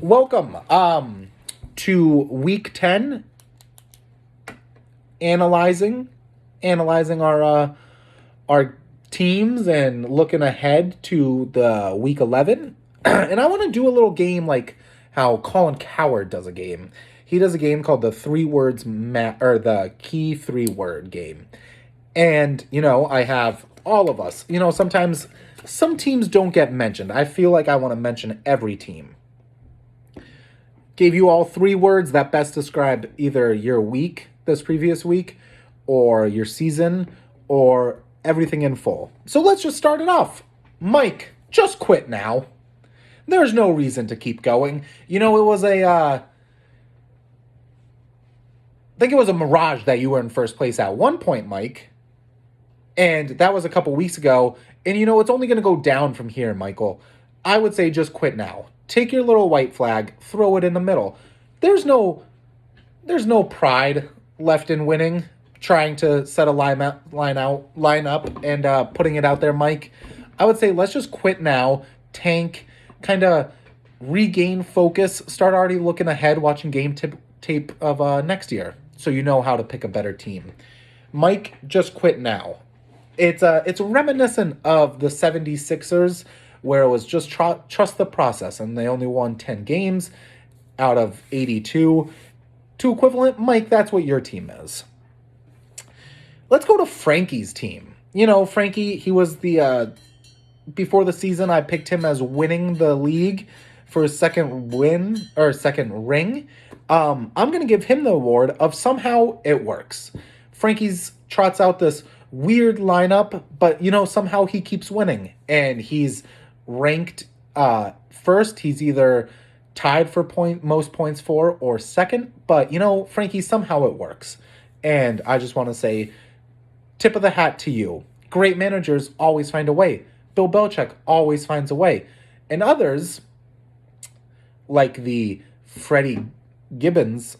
Welcome to week 10, analyzing our teams and looking ahead to the week 11. And I want to do a little game like how Colin Coward does a game. He does a game called the the key 3-word game. And, I have all of us. Sometimes some teams don't get mentioned. I feel like I want to mention every team. Gave you all 3 words that best describe either your week, this previous week, or your season, or everything in full. So let's just start it off. Mike, just quit now. There's no reason to keep going. It was I think it was a mirage that you were in first place at one point, Mike. And that was a couple weeks ago. And it's only going to go down from here, Michael. I would say just quit now. Take your little white flag, throw it in the middle. There's no pride left in winning, trying to set a line up and putting it out there, Mike. I would say let's just quit now, tank, kind of regain focus, start already looking ahead, watching game tape of next year, so you know how to pick a better team. Mike, just quit now. It's reminiscent of the 76ers, where it was just trust the process, and they only won 10 games out of 82. To equivalent, Mike, that's what your team is. Let's go to Frankie's team. Frankie, he was before the season, I picked him as winning the league for his second ring. I'm going to give him the award of somehow it works. Frankie's trots out this weird lineup, but, somehow he keeps winning, and he's ranked first. He's either tied for most points for or second, but Frankie, somehow it works. And I just want to say, tip of the hat to you. Great managers always find a way. Bill Belichick always finds a way. And others, like the Freddie Kitchens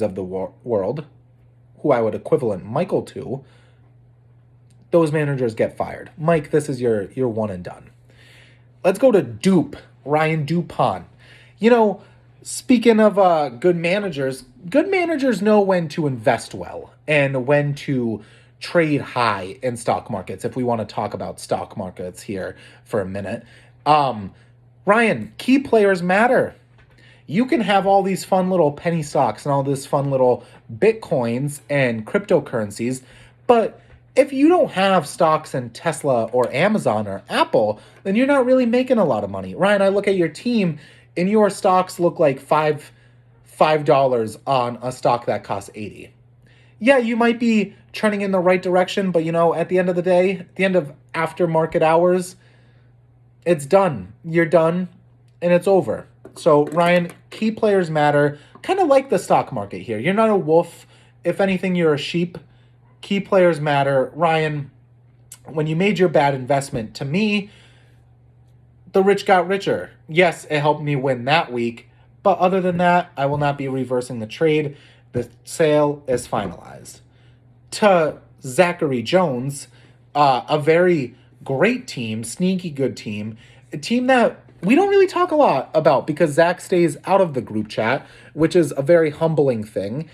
of the world, who I would equivalent Michael to, those managers get fired. Mike, this is your one and done. Let's go to Ryan Dupont. Speaking of good managers know when to invest well and when to trade high in stock markets, if we want to talk about stock markets here for a minute. Ryan, key players matter. You can have all these fun little penny stocks and all this fun little Bitcoins and cryptocurrencies, but if you don't have stocks in Tesla or Amazon or Apple, then you're not really making a lot of money. Ryan, I look at your team and your stocks look like $5 on a stock that costs $80. Yeah, you might be trending in the right direction, but at the end of the day, at the end of after market hours, it's done. You're done and it's over. So Ryan, key players matter. Kind of like the stock market here. You're not a wolf. If anything, you're a sheep. Key players matter. Ryan, when you made your bad investment, to me, the rich got richer. Yes, it helped me win that week, but other than that, I will not be reversing the trade. The sale is finalized. To Zachary Jones, a very great team, sneaky good team, a team that we don't really talk a lot about because Zach stays out of the group chat, which is a very humbling thing.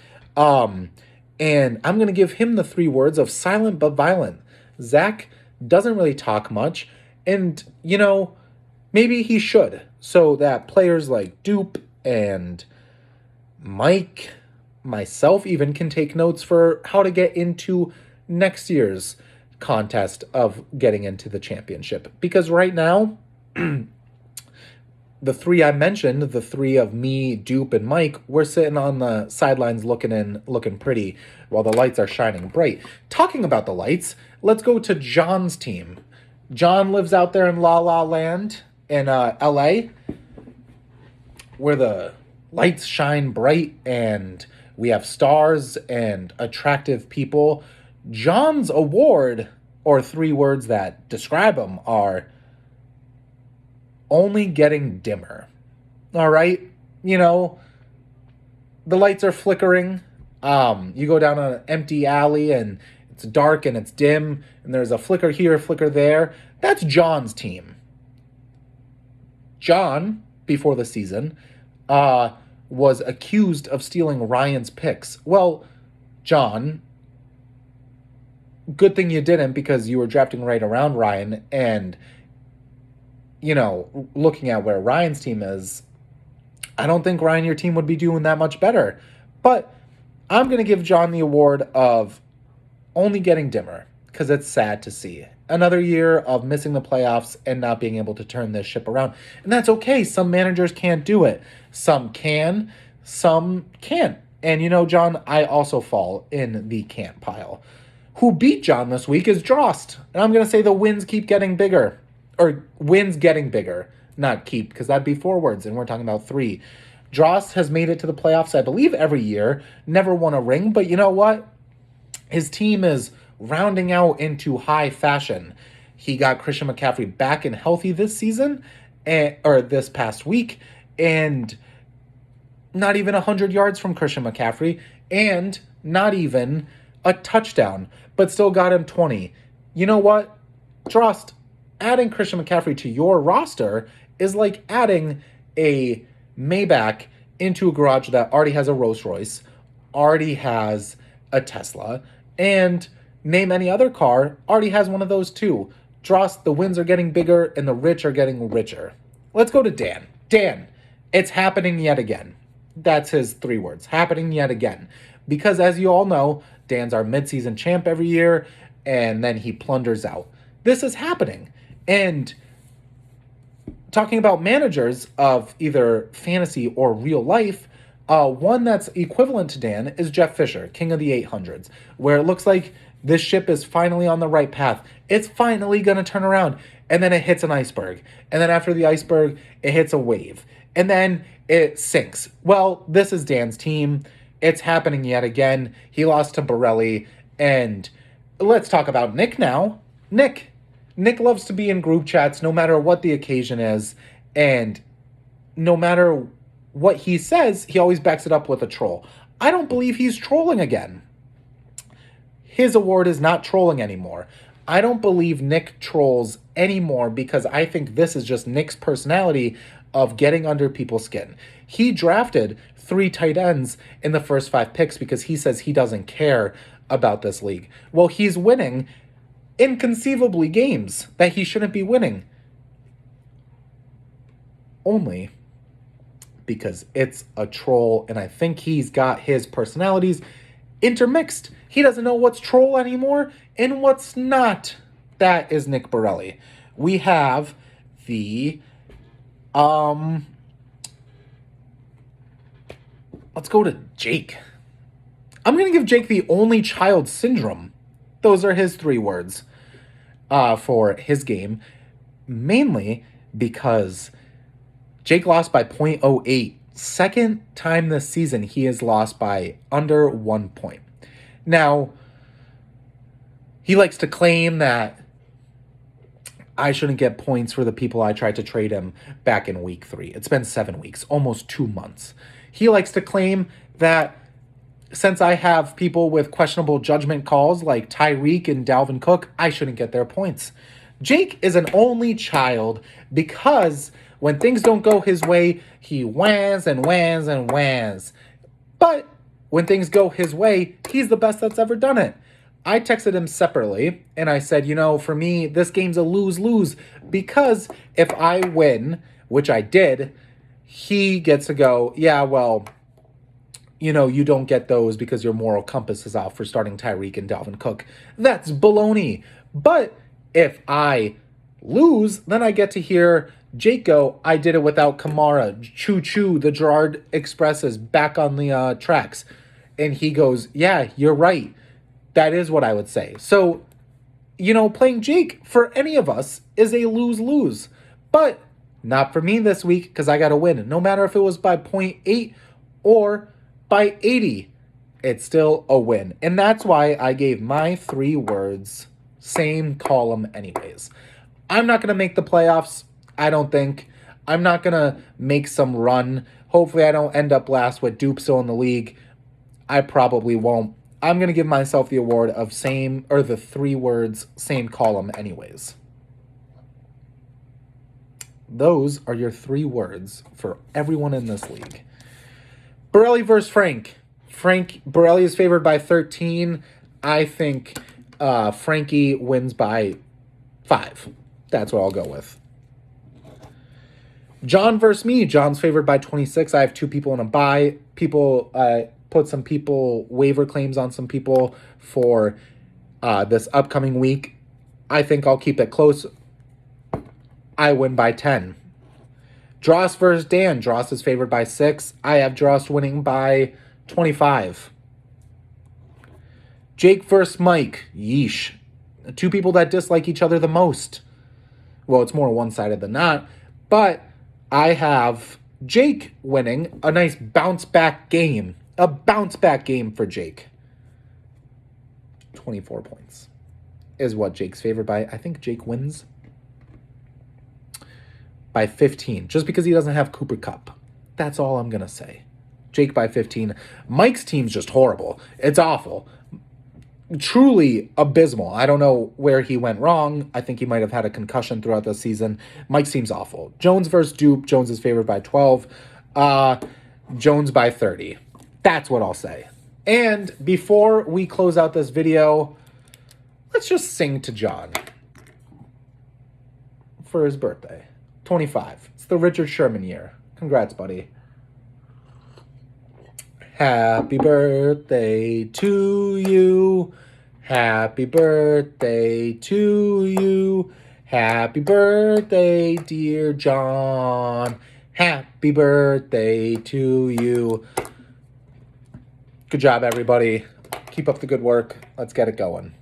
And I'm going to give him the 3 words of silent but violent. Zach doesn't really talk much, and, maybe he should, so that players like Dupe and Mike, myself even, can take notes for how to get into next year's contest of getting into the championship. Because right now, the 3 I mentioned, the 3 of me, Dupe, and Mike, we're sitting on the sidelines looking pretty while the lights are shining bright. Talking about the lights, let's go to John's team. John lives out there in La La Land in LA, where the lights shine bright and we have stars and attractive people. John's award, or 3 words that describe him, are only getting dimmer. All right? The lights are flickering. You go down an empty alley and it's dark and it's dim and there's a flicker here, a flicker there. That's John's team. John, before the season, was accused of stealing Ryan's picks. Well, John, good thing you didn't, because you were drafting right around Ryan, and, looking at where Ryan's team is, I don't think, Ryan, your team would be doing that much better. But I'm going to give John the award of only getting dimmer, because it's sad to see. Another year of missing the playoffs and not being able to turn this ship around. And that's okay. Some managers can't do it. Some can, some can't. And John, I also fall in the can't pile. Who beat John this week is Drost. And I'm going to say the wins keep getting bigger. Or wins getting bigger. Not keep, because that'd be 4 words, and we're talking about 3. Drost has made it to the playoffs, I believe, every year. Never won a ring, but you know what? His team is rounding out into high fashion. He got Christian McCaffrey back and healthy this season, or this past week, and not even 100 yards from Christian McCaffrey, and not even a touchdown, but still got him 20. You know what? Drost, adding Christian McCaffrey to your roster is like adding a Maybach into a garage that already has a Rolls Royce, already has a Tesla, and name any other car, already has one of those too. Drost, the wins are getting bigger and the rich are getting richer. Let's go to Dan. Dan, it's happening yet again. That's his 3 words. Happening yet again. Because as you all know, Dan's our midseason champ every year, and then he plunders out. This is happening. And talking about managers of either fantasy or real life, one that's equivalent to Dan is Jeff Fisher, king of the 800s, where it looks like this ship is finally on the right path. It's finally going to turn around. And then it hits an iceberg. And then after the iceberg, it hits a wave. And then it sinks. Well, this is Dan's team. It's happening yet again. He lost to Borelli. And let's talk about Nick now. Nick loves to be in group chats no matter what the occasion is. And no matter what he says, he always backs it up with a troll. I don't believe he's trolling again. His award is not trolling anymore. I don't believe Nick trolls anymore, because I think this is just Nick's personality of getting under people's skin. He drafted 3 tight ends in the first 5 picks because he says he doesn't care about this league. Well, he's winning inconceivably games that he shouldn't be winning. Only because it's a troll, and I think he's got his personalities intermixed. He doesn't know what's troll anymore and what's not. That is Nick Borelli. We have the let's go to Jake. I'm going to give Jake the only child syndrome. Those are his 3 words for his game, mainly because Jake lost by 0.08. Second time this season he has lost by under 1 point. Now, he likes to claim that I shouldn't get points for the people I tried to trade him back in week 3. It's been 7 weeks, almost 2 months. He likes to claim that since I have people with questionable judgment calls like Tyreek and Dalvin Cook, I shouldn't get their points. Jake is an only child because when things don't go his way, he whans and whans and whans. But when things go his way, he's the best that's ever done it. I texted him separately, and I said, for me, this game's a lose-lose, because if I win, which I did, he gets to go, yeah, well, you don't get those because your moral compass is off for starting Tyreek and Dalvin Cook. That's baloney. But if I lose, then I get to hear Jake go, I did it without Kamara. Choo-choo, the Gerard Express is back on the tracks. And he goes, yeah, you're right. That is what I would say. So, playing Jake for any of us is a lose-lose. But not for me this week, because I got to win. No matter if it was by 0.8 or by 80, it's still a win. And that's why I gave my 3 words, same column anyways. I'm not going to make the playoffs, I don't think. I'm not going to make some run. Hopefully I don't end up last with Dupe still in the league. I probably won't. I'm going to give myself the award of the 3 words, same column anyways. Those are your 3 words for everyone in this league. Borelli versus Frank. Borelli is favored by 13. I think Frankie wins by 5. That's what I'll go with. John versus me. John's favored by 26. I have 2 people in a bye. Put some people waiver claims on some people for this upcoming week. I think I'll keep it close. I win by 10. Dross versus Dan. Dross is favored by 6. I have Dross winning by 25. Jake versus Mike. Yeesh. 2 people that dislike each other the most. Well, it's more one-sided than not. But I have Jake winning a nice bounce-back game. A bounce-back game for Jake. 24 points is what Jake's favored by. I think Jake wins by 15, just because he doesn't have Cooper Kupp. That's all I'm going to say. Jake by 15. Mike's team's just horrible. It's awful. Truly abysmal. I don't know where he went wrong. I think he might have had a concussion throughout the season. Mike's team's awful. Jones versus Dupe. Jones is favored by 12. Jones by 30. That's what I'll say. And before we close out this video, let's just sing to John for his birthday. 25. It's the Richard Sherman year. Congrats, buddy. Happy birthday to you. Happy birthday to you. Happy birthday, dear John. Happy birthday to you. Good job, everybody. Keep up the good work. Let's get it going.